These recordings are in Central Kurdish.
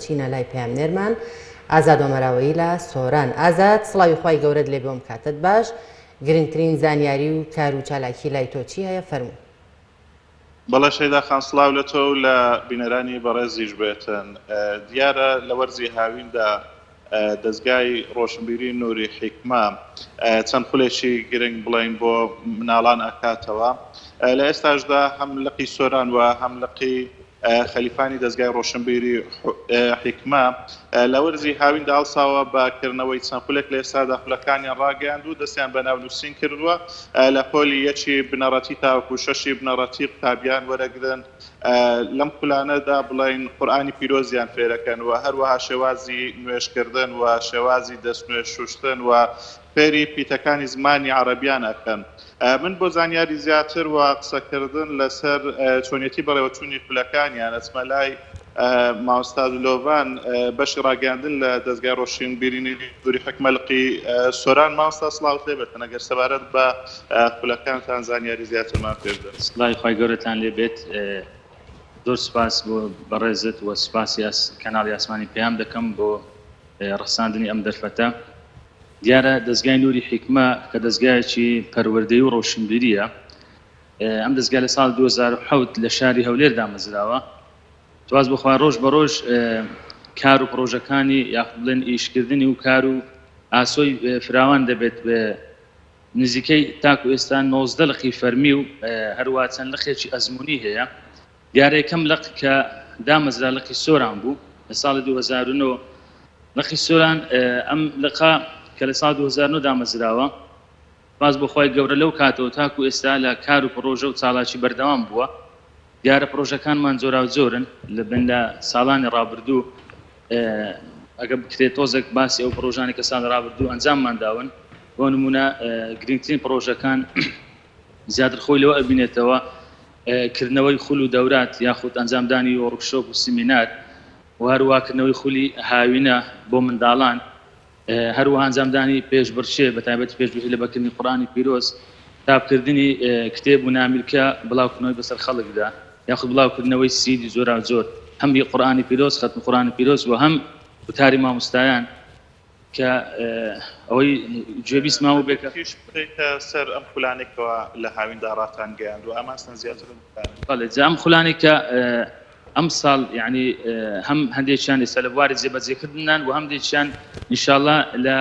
چینە لای پامنێرمان ئازاد ئۆمەراوەیی لە سۆران. ئازاد سڵاوی خوای گەورەت لێ بۆم کاتت باش، گرنگترین زانیاری و کار و چالاکی لای تۆ چی هەیە فەرموو. بەڵێ شەیدا خان سڵاو لە تۆ و لە بینەرانی بەڕێزیش بێتن. دیارە لە وەرزی هاویندا دەستگای ڕۆشنبیری نووری حیکمە چەند خولێکی گرنگ بڵین بۆ مناڵان ئەکاتەوە. لە ئێستاشدا هەم لقی سۆران و هەم لقی خەلیفانی دەستگای ڕۆشنبیری حیکمە لە وەرزی هاویندا هەڵساوە بەکردنەوەی چەند خولێک لە ئێستادا خولەکانیان ڕاگەیاند و دەستیان بە ناونووسین کردووە لە پۆلی یەکی بنەڕەتی تاوەکو شەشی بنەڕەتی قوتابیان وەرەگرن. لەم خولانەدا بڵین قورئانی پیرۆزیان فێرەکەن و هەروەها شێوازی نوێشکردن و شێوازی دەستنوێش شوشتن و فێری پیتەکانی زمانی عەرەبیان ئەکەن. من بۆ زانیاری زیاتر و قسەکردن لەسەر چۆنیەتی بەڕێوەچوونی خولەکانیان ئەچمە لای مامۆستا دلۆڤان بەشی ڕاگەاندن لە دەستگای ڕۆشنبیری نووری حیکمە لقی سۆران. مامۆستا سڵاوت لێ بێتن ئەگەر سەبارەت بە خولەکانتان زانیاری زیاترمان پێ بدەن. سڵاوی خوای گەورەتان لێ بێت. زۆر سپاس بۆ بەڕێزت و سپاسی کەناڵی ئاسمانی پێیان دەکەم بۆ ڕەساندنی ئەم دەرفەتە. دیارە دەستگای نووری حیکمە کە دەستگایەکی پەروەردەیی و ڕۆشنبیریە. ئەم دەستگای لە ساڵ 2007 لە شاری هەولێر دامەزراوە. تواز بخوا ڕۆژ بە ڕۆژ کار و پرۆژەکانی یاخود بڵێن ئیشکردنی و کار و ئاسۆی فراوان دەبێت بە نزیکەی تاکو ئێستا 19 لقی فەرمی و هەروە چەند لقێکی ئەزموونی هەیە. دیارە یەکەم لق کە دامەزرا لقی سۆران بوو لە ساڵی 2009. لقی سۆران ئەم لقا کە لە ساڵ 2009 دامەزراوە باز بەخوای گەورە لەو کاتەوە تاکو ئێستا لە کار و پرۆژە و چالاکی بەردەوام بووە. دیارە پرۆژەکانمان زۆرا زۆرن لە بەندە ساڵانی ڕابردوو. ئەگە بکرێت تۆزێک باسی ئەو پرۆژانی کە ساڵ ڕابردوو ئەنجاممان داون بۆ نمونە گرنگترین پرۆژەکان زیاتر خۆی لەوە ئەبینێتەوە کردنەوەی خول و دەورات یاخود ئەنجامدانی وەڕکشۆپ و سیمینار و هەروواکردنەوەی خولی هاوینە بۆ منداڵان، هەروەها ئەنجامدانی پێشبڕچێ بە تایبەتی پێشبڕچێ لە بەکردنی قورئانی پیرۆز، تاپکردنی کتێب و نامیلکە بڵاوکردنەوەی بەسەر خەڵکدا یاخود بڵاوکردنەوەی سیدی زۆرا زۆر هەم قورئانی پیرۆز ختم قورئانی پیرۆز و هەم وتاری مامۆستایان کە ئەوەی گوێبیستماوە بێکە سەر ئەم خولانێکەوە لە هاویندا ڕاتان گەیاند و ئەماستن زیاتر بەڵێ ئەم خولانی کە ئەم ساڵ یعنی هەم هەندێکیان ئێستا لە بواری جێبەجێکردنان و هەندێکیان ئینشاءڵڵا لە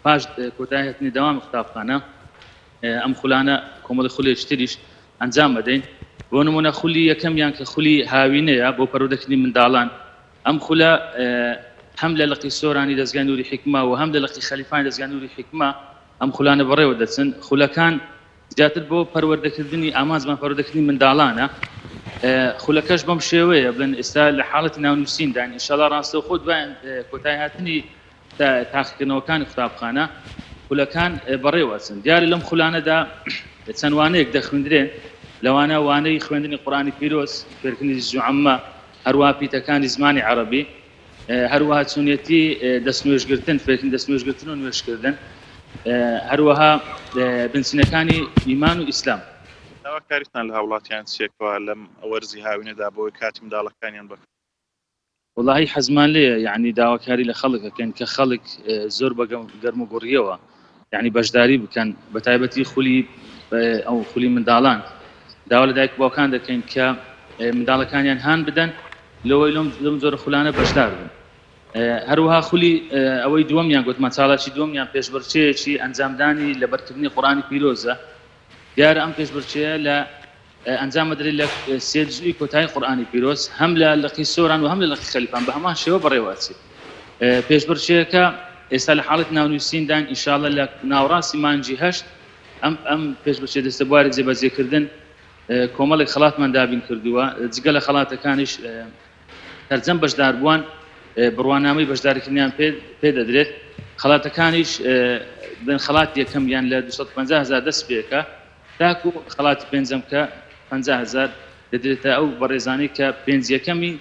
پاش کۆتاییەتی دەوامی قوتابخانە ئەم خولانە کۆمەڵی خولێکی تریش ئەنجام بدەین. بۆ نمونە خولی یەکەمیان کە خولی هاوینەیە بۆ پەروەردەکردنی منداڵان. ئەم خولە هەم لە لقی سۆرانی دەستگای نووری حیکمە و هەم لە لقی خەلیفانی دەستگای نووری حیکمە ئەم خولانە بەڕێوە دەچن. خولەکان زیاتر بۆ پەروەردەکردنی ئامانجمان پەروەردەکردنی منداڵانە. خولەکەش بەم شێوەیە بڵێن ئێستا لە حاڵەتی ناونووسیندان ئینشاءڵڵا ڕاستەوخۆ دوایان کۆتایی هاتنی تاقیکردنەوەکانی قوتابخانە خولەکان بەڕێوەچن. دیارە لەم خولانەدا چەند وانەیەک دەخوێندرێن، لەوانە وانەی خوێندنی قورئانی پیرۆز، فێرکردنی جوعەمە، هەروەها پیتەکانی زمانی عەرەبی، هەروەها چۆنیەتی دەستنوێژگرتن، فێرکردنی دەستنوێژگرتن و نوێشکردن، هەروەها بنچینەکانی ئیمان و ئیسلام. داواکاریتان لە هاوڵاتیان چێکەوە لەم وەرزی هاوینەدا بۆی کاتی منداڵەکانیان بکەن؟ وڵاهی حەزمان لێیە یعنی داواکاری لە خەڵک ئەکەن کە خەڵک زۆر بە گەرم و گوڕیەوە یعنی بەشداری بکەن بە تایبەتی خولی ئەو خولی منداڵان. داوا لە دایک باوکان دەکەین کە منداڵەکانیان هان بدەن لەوەی لەم زۆرە خولانە بەشدار بن. هەروەها خولی ئەوەی دووەمیان گوتمان چاڵاکی دووەمیان پێشبڕچەیەکی ئەنجامدانی لە بەرکردنی قورئانی پیرۆزە. دیارە ئەم پێشبڕچەیە لە ئەنجام بدرێت لە سێ جزئی کۆتایی قورئانی پیرۆز هەم لە لقی سۆران و هەم لە لقی خەلیفان بە هەمان شێوە بەڕێوەچێت. پێشبڕچەیەکە ئێستا لە حاڵەتی ناونووسیندان ئینشاءڵڵا لە ناوەڕاستی مانگی هەشت ئەم پێشبڕچێ دەستە بواری جێبەجێکردن کۆمەڵێک خەڵاتمان دابین کردووە. جگە لە خەڵاتەکانیش تەرجەم بەشدار بووان بڕوانامەی بەشداریکردنیان پێ دەدرێت. خەڵاتەکانیش بن خەڵات یەکەم یان لە 250,000 دەست پێکە تاکو خەڵاتی پێنجەم کە 50,000 دەدرێتە ئەو بەڕێزانەی کە پێنج یەکەمی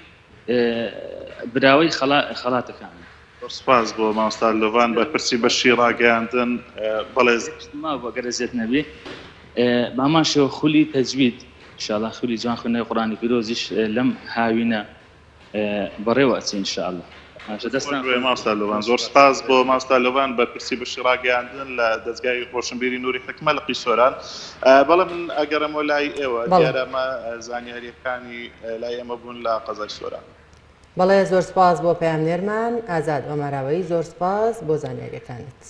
براوەی خەڵاتەکان. سپاس بۆ مامۆستا دلۆڤان بە پرسی بەشی ڕاگەیاندن. بەڵێ بۆ گەرەزێت نەبێ بەهەمان شێوە خولی تەجوید ئینشاءڵڵا خولی جوان خوێندنەوەی قورئانی پیرۆزیش لەم هاوینە بەڕێوە ئەچین ئینشاءالله. مامۆستا لۆڤان زۆر سپاس بۆ مامۆستا لۆڤان بەرپرسی بەشی ڕاگەیاندن لە دەستگای ڕۆشنبیری نووری حکمە لە قیسۆران. بەڵام من ئەگەرەمەوە لای ئێوە دیارە ئەمە زانیاریەکانی لای ئێمە بوون لە قەزای سۆران. بەڵێ زۆر سپاس بۆ پەیامنێرمان ئازاد ئۆمەراوەی، زۆر سپاس بۆ زانیاریەکانت.